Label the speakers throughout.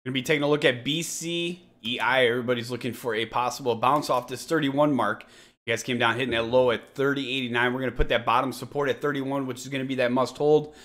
Speaker 1: Going to be taking a look at BCEI. Everybody's looking for a possible bounce off this 31 mark. You guys came down hitting that low at 30.89. We're going to put that bottom support at 31, which is going to be that must hold.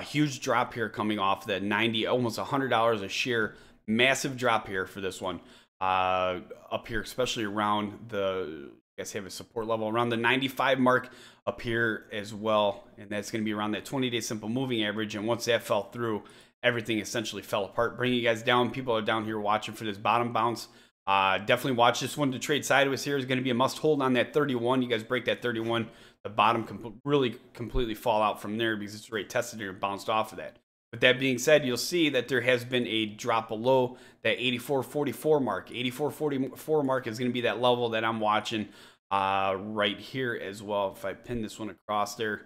Speaker 1: Huge drop here coming off that 90, almost $100 a share. Massive drop here for this one. Up here, especially around the, I guess, have a support level around the 95 mark up here as well. And that's going to be around that 20-day simple moving average. And once that fell through, everything essentially fell apart, bringing you guys down. People are down here watching for this bottom bounce. Definitely watch this one to trade sideways here. Is going to be a must hold on that 31. You guys break that 31, the bottom really completely fall out from there because it's already tested here and bounced off of that. With that being said, you'll see that there has been a drop below that 84.44 mark. 84.44 mark is going to be that level that I'm watching right here as well. If I pin this one across there,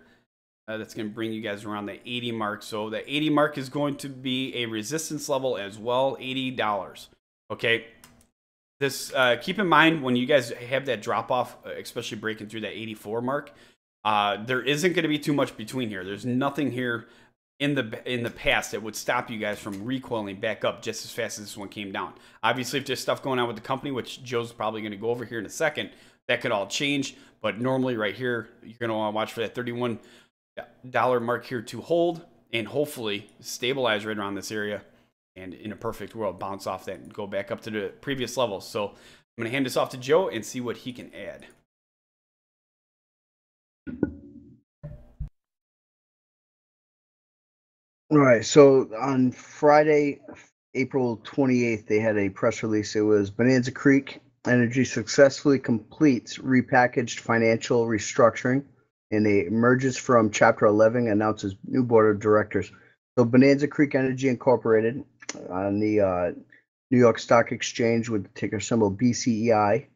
Speaker 1: that's going to bring you guys around the 80 mark. So the 80 mark is going to be a resistance level as well, $80. Okay. This keep in mind when you guys have that drop off, especially breaking through that 84 mark, there isn't going to be too much between here. There's nothing here in the past that would stop you guys from recoiling back up just as fast as this one came down. Obviously, if there's stuff going on with the company, which Joe's probably going to go over here in a second, that could all change. But normally right here, you're going to want to watch for that $31 mark here to hold and hopefully stabilize right around this area. And in a perfect world, bounce off that and go back up to the previous level. So I'm going to hand this off to Joe and see what he can add.
Speaker 2: All right. So on Friday, April 28th, they had a press release. It was Bonanza Creek Energy successfully completes repackaged financial restructuring and it emerges from Chapter 11, announces new board of directors. So Bonanza Creek Energy Incorporated on the New York Stock Exchange with the ticker symbol BCEI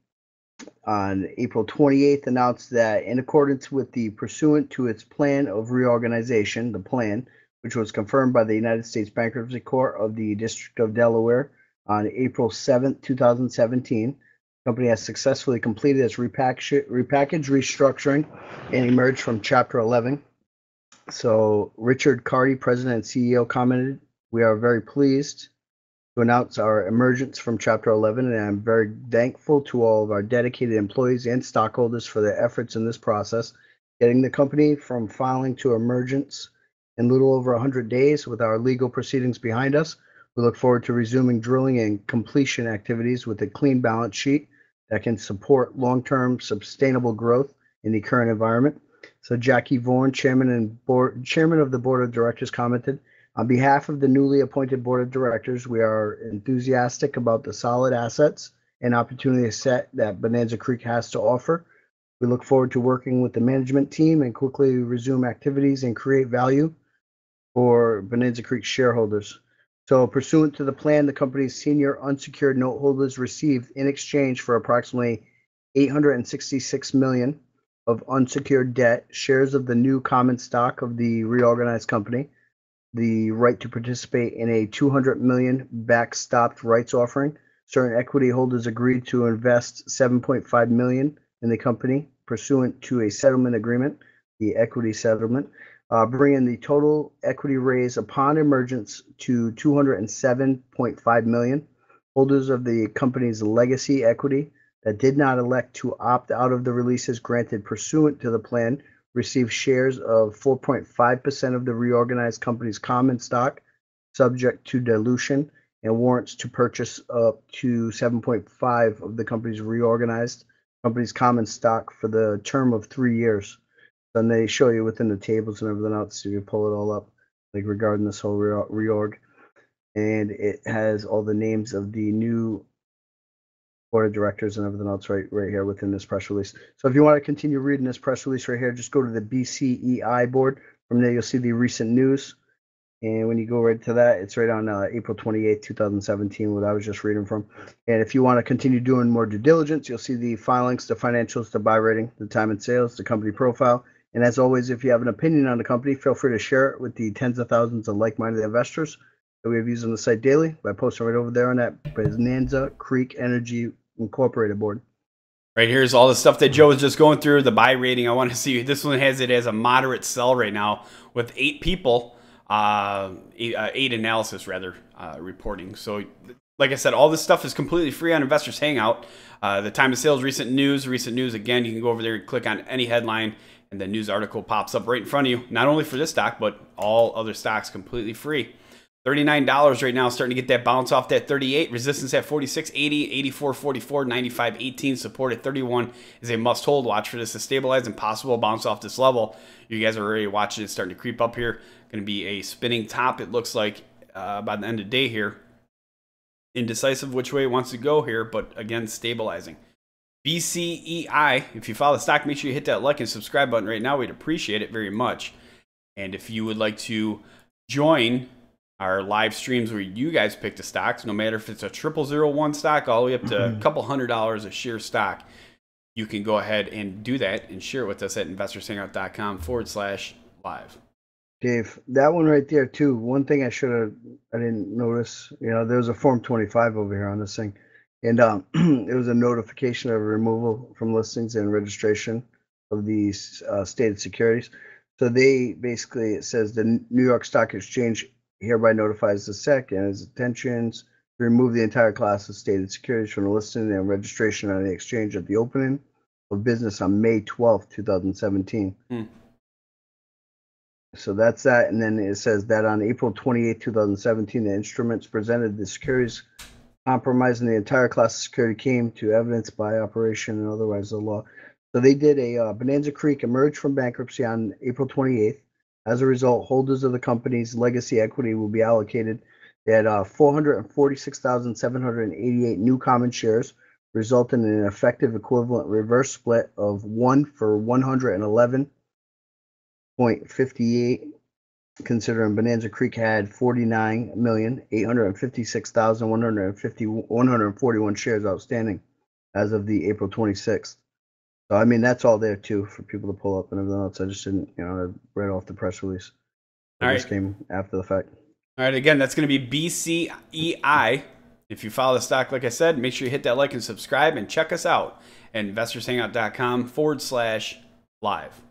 Speaker 2: on April 28th announced that in accordance with the pursuant to its plan of reorganization, the plan, which was confirmed by the United States Bankruptcy Court of the District of Delaware on April 7th, 2017, the company has successfully completed its repackaged restructuring and emerged from Chapter 11. So Richard Carty, President and CEO, commented, "We are very pleased to announce our emergence from Chapter 11, and I'm very thankful to all of our dedicated employees and stockholders for their efforts in this process, getting the company from filing to emergence in little over 100 days with our legal proceedings behind us. We look forward to resuming drilling and completion activities with a clean balance sheet that can support long-term sustainable growth in the current environment." So Jackie Vaughan, chairman of the board of directors, commented, "On behalf of the newly appointed board of directors, we are enthusiastic about the solid assets and opportunity set that Bonanza Creek has to offer. We look forward to working with the management team and quickly resume activities and create value for Bonanza Creek shareholders." So pursuant to the plan, the company's senior unsecured note holders received in exchange for approximately $866 million of unsecured debt, shares of the new common stock of the reorganized company, the right to participate in a $200 million backstopped rights offering. Certain equity holders agreed to invest $7.5 million in the company pursuant to a settlement agreement, the equity settlement, bringing the total equity raise upon emergence to $207.5 million. Holders of the company's legacy equity that did not elect to opt out of the releases granted pursuant to the plan received shares of 4.5% of the reorganized company's common stock, subject to dilution, and warrants to purchase up to 7.5 of the company's reorganized company's common stock for the term of 3 years. Then they show you within the tables and everything else, so you pull it all up, like regarding this whole reorg. And it has all the names of the new board of directors and everything else right here within this press release. So if you want to continue reading this press release right here, just go to the BCEI board. From there, you'll see the recent news. And when you go right to that, it's right on April 28th, 2017, what I was just reading from. And if you want to continue doing more due diligence, you'll see the filings, the financials, the buy rating, the time and sales, the company profile. And as always, if you have an opinion on the company, feel free to share it with the tens of thousands of like-minded investors that we have used on the site daily by posting right over there on that Bonanza Creek Energy Incorporated board.
Speaker 1: Right here's all the stuff that Joe was just going through. The buy rating, I want to see. This one has it as a moderate sell right now with 8 people. 8 analysis rather reporting. So like I said, all this stuff is completely free on Investors Hangout. The time of sales, recent news again, you can go over there and click on any headline and the news article pops up right in front of you, not only for this stock but all other stocks completely free. $39 right now, starting to get that bounce off that 38. Resistance at 46.80, 84.44, 95.18. Support at 31 is a must hold. Watch for this to stabilize and possible bounce off this level. You guys are already watching it starting to creep up here. Going to be a spinning top, it looks like, by the end of the day here. Indecisive which way it wants to go here, but again, stabilizing. BCEI, if you follow the stock, make sure you hit that like and subscribe button right now. We'd appreciate it very much. And if you would like to join our live streams where you guys pick the stocks, no matter if it's a 0001 stock all the way up to a couple $100 a share stock, you can go ahead and do that and share it with us at investorshangout.com/live.
Speaker 2: Dave, that one right there too. One thing I didn't notice, there's a Form 25 over here on this thing. And it was a notification of removal from listings and registration of these stated securities. So they basically, it says the New York Stock Exchange hereby notifies the SEC and its intentions to remove the entire class of stated securities from the listing and registration on the exchange at the opening of business on May 12th, 2017. So that's that. And then it says that on April 28th, 2017, the instruments presented the securities compromising the entire class of security came to evidence by operation and otherwise the law. So they did a Bonanza Creek emerged from bankruptcy on April 28th. As a result, holders of the company's legacy equity will be allocated at 446,788 new common shares, resulting in an effective equivalent reverse split of 1 for 111.58, considering Bonanza Creek had 49,856,141 shares outstanding as of the April 26th. So, I mean, that's all there, too, for people to pull up and everything else. I just didn't, I read off the press release. This came after the fact.
Speaker 1: All right, again, that's going to be BCEI. If you follow the stock, like I said, make sure you hit that like and subscribe and check us out at investorshangout.com/live.